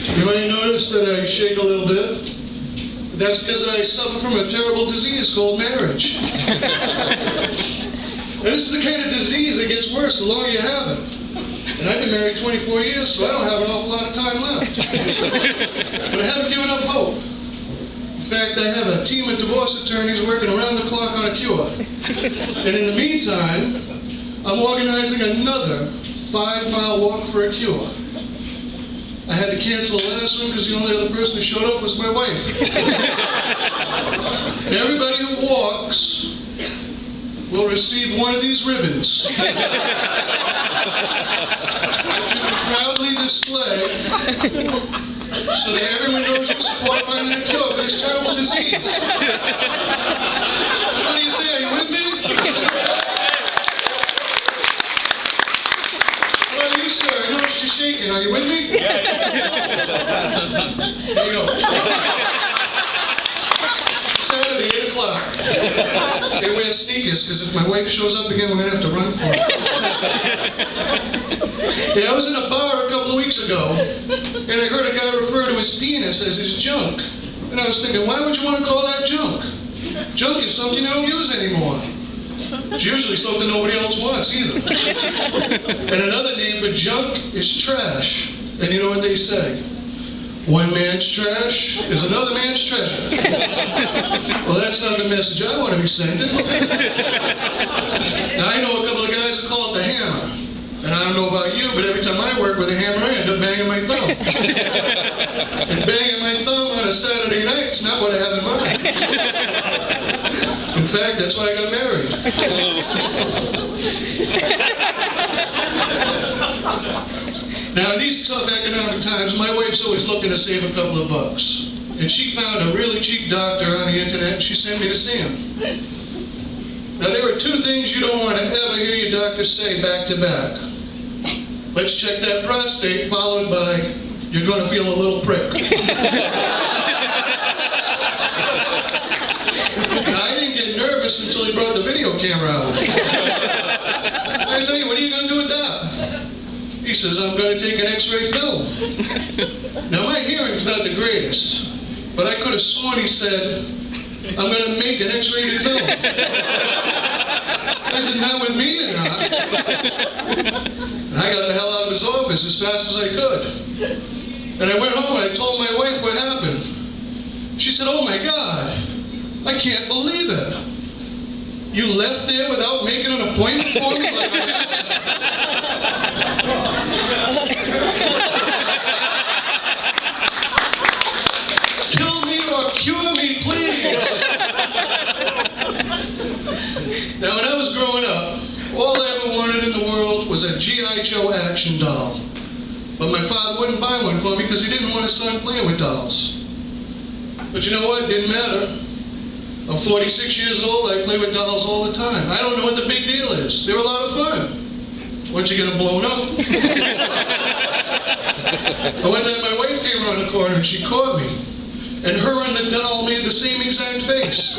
Anybody notice that I shake a little bit? That's because I suffer from a terrible disease called marriage. And this is the kind of disease that gets worse the longer you have it. And I've been married 24 years, so I don't have an awful lot of time left. But I haven't given up hope. In fact, I have a team of divorce attorneys working around the clock on a cure. And in the meantime, I'm organizing another 5-mile walk for a cure. I had to cancel the last one because the only other person who showed up was my wife. And everybody who walks will receive one of these ribbons, which you can proudly display so that everyone knows you support finding a cure for this terrible disease. What do you say? Are you with me? What about you, sir? I noticed you're shaking. Are you with me? There you go. Saturday, 8 o'clock. They wear sneakers, because if my wife shows up again, we're going to have to run for it. Yeah, I was in a bar a couple of weeks ago, and I heard a guy refer to his penis as his junk. And I was thinking, why would you want to call that junk? Junk is something you don't use anymore. It's usually something nobody else wants, either. And another name for junk is trash. And you know what they say? One man's trash is another man's treasure. Well, that's not the message I want to be sending. Now, I know a couple of guys that call it the hammer. And I don't know about you, but every time I work with a hammer, I end up banging my thumb. And banging my thumb on a Saturday night is not what I have in mind. In fact, that's why I got married. Now, in these tough economic times, my wife's always looking to save a couple of bucks. And she found a really cheap doctor on the internet, and she sent me to see him. Now, there are two things you don't want to ever hear your doctor say back to back. Let's check that prostate, followed by, you're going to feel a little prick. Now, I didn't get nervous until he brought the video camera out. I said, hey, what are you going to do with that? He says, I'm going to take an X-ray film. Now, my hearing's not the greatest, but I could have sworn he said, I'm going to make an X-rated film. I said, not with me, you're not. And I got the hell out of his office as fast as I could. And I went home and I told my wife what happened. She said, oh my God, I can't believe it. You left there without making an appointment for me like I asked? Kill me or cure me, please. Now, when I was growing up, all I ever wanted in the world was a G.I. Joe action doll. But my father wouldn't buy one for me because he didn't want his son playing with dolls. But you know what? It didn't matter. I'm 46 years old, I play with dolls all the time. I don't know what the big deal is. They're a lot of fun. Once you get them blown up. But one time my wife came around the corner and she caught me. And her and the doll made the same exact face.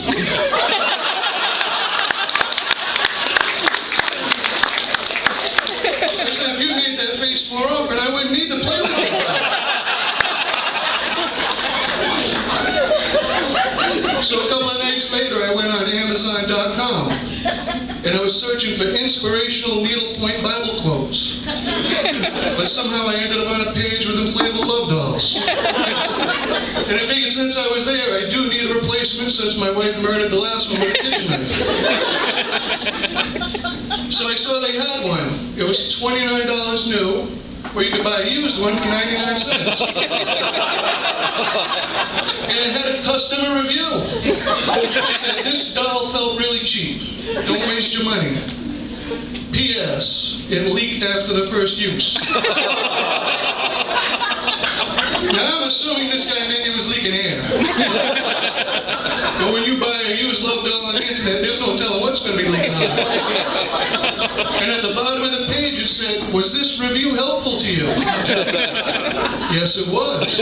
I said, if you made that face more often, I wouldn't need to play with you. So a couple of nights later, I went on Amazon.com, and I was searching for inspirational needlepoint Bible quotes. But somehow I ended up on a page with inflatable love dolls. And I figured since I was there, I do need a replacement since my wife murdered the last one with a kitchen knife. So I saw they had one. It was $29 new, or you could buy a used one for 99 cents. And it had a customer review. It said, this doll felt really cheap. Don't waste your money. P.S. It leaked after the first use. Now, I'm assuming this guy meant he was leaking air. But when you buy a used love doll on the internet, there's no telling what's going to be leaking out. And at the bottom of the page it said, was this review helpful to you? Yes, it was.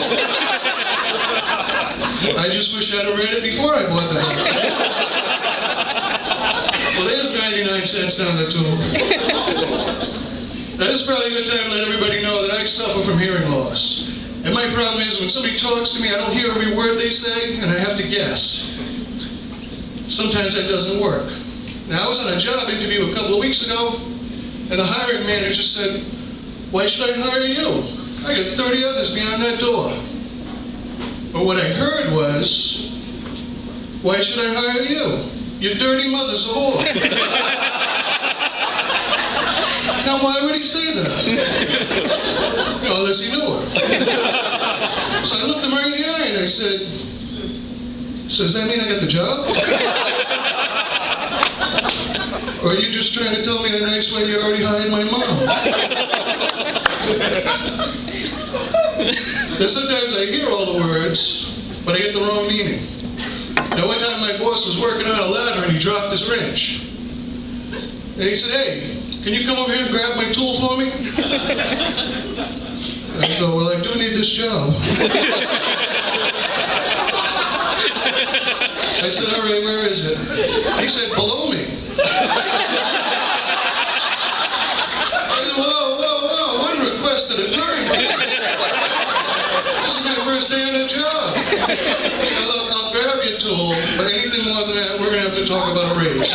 I just wish I'd have read it before I bought the doll. Well, there's 99 cents down the tube. Now, this is probably a good time to let everybody know that I suffer from hearing loss. And my problem is when somebody talks to me, I don't hear every word they say, and I have to guess. Sometimes that doesn't work. Now, I was on a job interview a couple of weeks ago, and the hiring manager said, "Why should I hire you? I got 30 others beyond that door." But what I heard was, "Why should I hire you? Your dirty mother's a whore." Now, why would he say that? You know, unless he knew her. So I looked him right in the eye and I said, "So does that mean I got the job? Or are you just trying to tell me in a nice way you already hired my mom?" Now sometimes I hear all the words, but I get the wrong meaning. Now one time my boss was working on a ladder and he dropped his wrench. And he said, "Hey, can you come over here and grab my tool for me?" I thought, well, I do need this job. I said, "All right, where is it?" He said, "Below me." I said, whoa, one request at a time. This is my first day on the job. Now, look, I'll grab your tool, but anything more than that, we're going to have to talk about a raise.